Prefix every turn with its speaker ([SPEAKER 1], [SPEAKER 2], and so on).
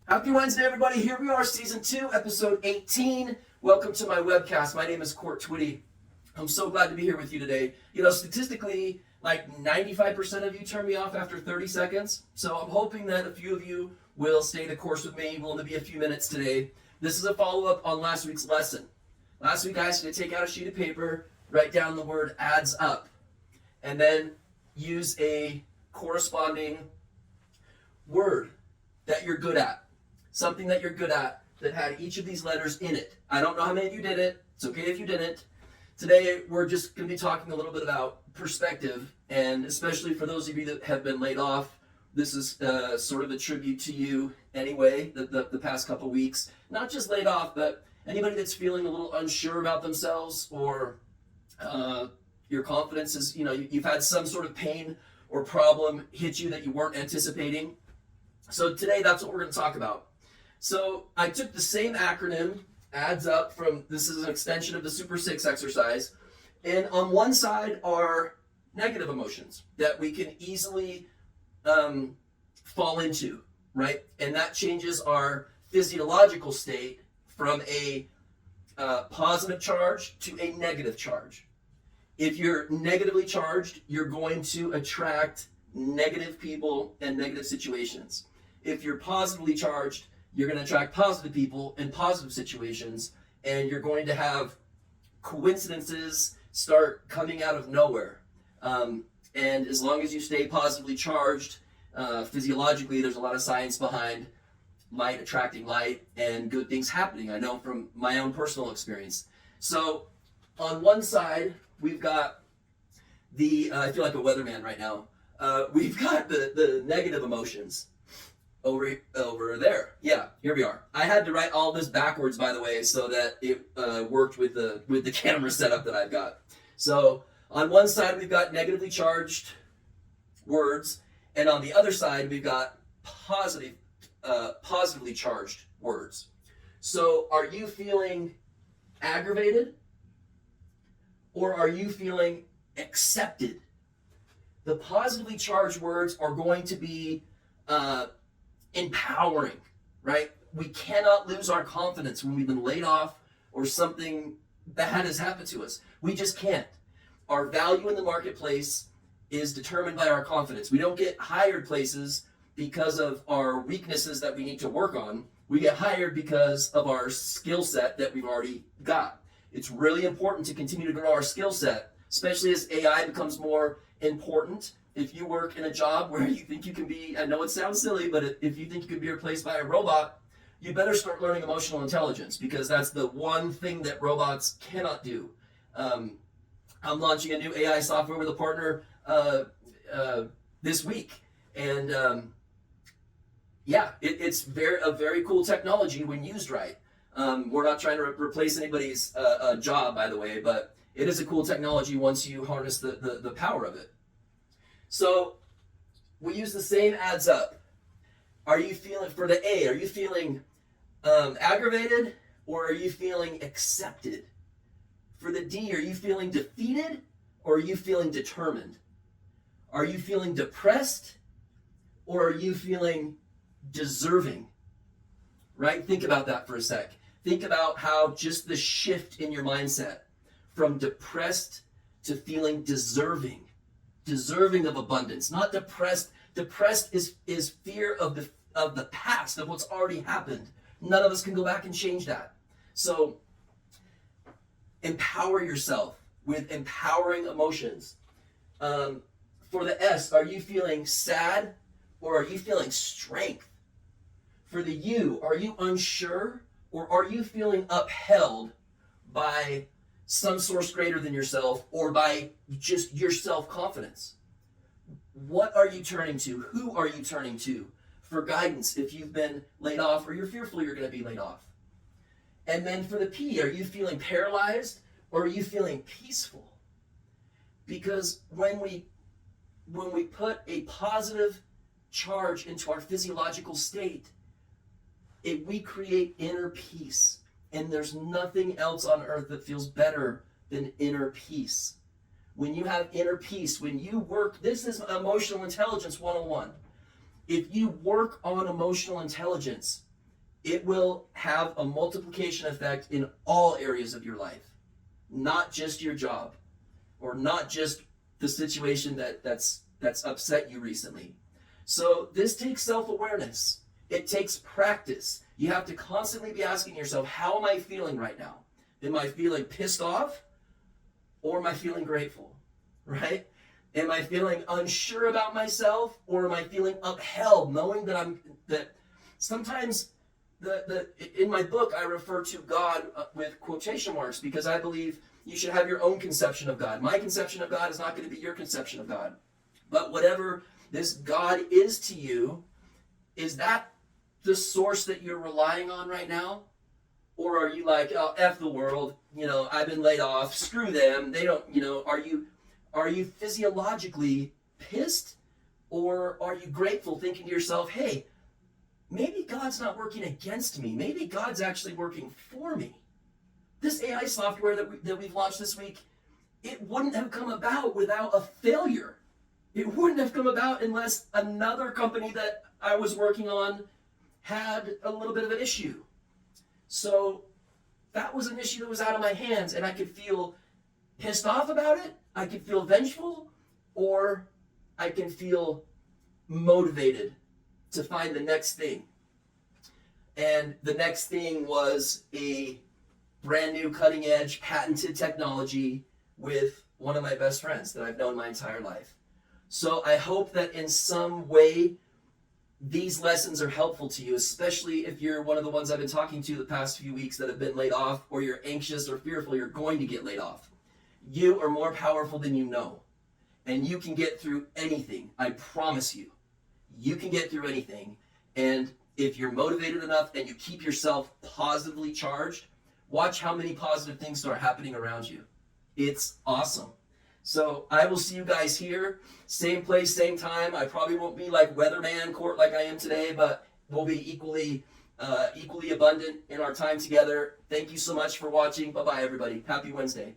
[SPEAKER 1] Happy Wednesday, everybody. Here we are, Season 2, Episode 18. Welcome to my webcast. My name is Court Twitty. I'm so glad to be here with you today. You know, statistically, like 95% of you turn me off after 30 seconds. So I'm hoping that a few of you will stay the course with me. We'll only be a few minutes today. This is a follow-up on last week's lesson. Last week, I asked you to take out a sheet of paper, write down the word adds up, and then use a corresponding word that you're good at. Something that you're good at that had each of these letters in it. I don't know how many of you did it. It's okay if you didn't. Today, we're just going to be talking a little bit about perspective, and especially for those of you that have been laid off, this is sort of a tribute to you anyway, the past couple weeks. Not just laid off, but anybody that's feeling a little unsure about themselves, or your confidence is, you've had some sort of pain or problem hit you that you weren't anticipating. So today, that's what we're going to talk about. So I took the same acronym, adds up, from, this is an extension of the Super 6 exercise, and on one side are negative emotions that we can easily fall into, right? And that changes our physiological state from a positive charge to a negative charge. If you're negatively charged, you're going to attract negative people and negative situations. If you're positively charged, you're going to attract positive people in positive situations, and you're going to have coincidences start coming out of nowhere. And as long as you stay positively charged, physiologically, there's a lot of science behind light attracting light and good things happening. I know from my own personal experience. So on one side, we've got I feel like a weatherman right now. We've got the negative emotions. Over there. Yeah, here we are. I had to write all this backwards, by the way, so that it worked with the camera setup that I've got. So on one side, we've got negatively charged words, and on the other side, we've got positively charged words. So are you feeling aggravated, or are you feeling accepted? The positively charged words are going to be empowering, right? We cannot lose our confidence when we've been laid off or something bad has happened to us. We just can't. Our value in the marketplace is determined by our confidence. We don't get hired places because of our weaknesses that we need to work on. We get hired because of our skill set that we've already got. It's really important to continue to grow our skill set, especially as AI becomes more important. If you work in a job where you think you can be, I know it sounds silly, but if you think you could be replaced by a robot, you better start learning emotional intelligence, because that's the one thing that robots cannot do. I'm launching a new AI software with a partner this week, and it's a very cool technology when used right. We're not trying to replace anybody's job, by the way, but it is a cool technology once you harness the power of it. So we use the same adds up. Are you feeling, for the A, are you feeling aggravated, or are you feeling accepted? For the D, are you feeling defeated, or are you feeling determined? Are you feeling depressed, or are you feeling deserving? Right? Think about that for a sec. Think about how just the shift in your mindset from depressed to feeling deserving of abundance, not depressed. Depressed is fear of the past, of what's already happened. None of us can go back and change that. So empower yourself with empowering emotions. For the S, are you feeling sad, or are you feeling strength? For the U, are you unsure, or are you feeling upheld by some source greater than yourself, or by just your self-confidence? What are you turning to? Who are you turning to for guidance if you've been laid off, or you're fearful you're going to be laid off? And then for the P, are you feeling paralyzed, or are you feeling peaceful? Because when we put a positive charge into our physiological state, we create inner peace. And there's nothing else on earth that feels better than inner peace. When you have inner peace, when you work, this is emotional intelligence 101. If you work on emotional intelligence, it will have a multiplication effect in all areas of your life, not just your job, or not just the situation that's upset you recently. So this takes self-awareness. It takes practice. You have to constantly be asking yourself, how am I feeling right now? Am I feeling pissed off, or am I feeling grateful? Right? Am I feeling unsure about myself, or am I feeling upheld, knowing that sometimes in my book I refer to God with quotation marks, because I believe you should have your own conception of God. My conception of God is not going to be your conception of God. But whatever this God is to you, is that the source that you're relying on right now? Or are you like, oh, F the world, I've been laid off, screw them, they don't, are you physiologically pissed? Or are you grateful, thinking to yourself, hey, maybe God's not working against me, maybe God's actually working for me? This AI software that we've launched this week, it wouldn't have come about without a failure. It wouldn't have come about unless another company that I was working on had a little bit of an issue. So that was an issue that was out of my hands, and I could feel pissed off about it, I could feel vengeful, or I can feel motivated to find the next thing. And the next thing was a brand new cutting edge patented technology with one of my best friends that I've known my entire life. So I hope that in some way these lessons are helpful to you, especially if you're one of the ones I've been talking to the past few weeks that have been laid off, or you're anxious or fearful you're going to get laid off. You are more powerful than you know, and you can get through anything. I promise you, you can get through anything. And if you're motivated enough and you keep yourself positively charged, watch how many positive things start happening around you. It's awesome. So I will see you guys here, same place, same time. I probably won't be like weatherman court like I am today, but we'll be equally abundant in our time together. Thank you so much for watching. Bye-bye, everybody. Happy Wednesday.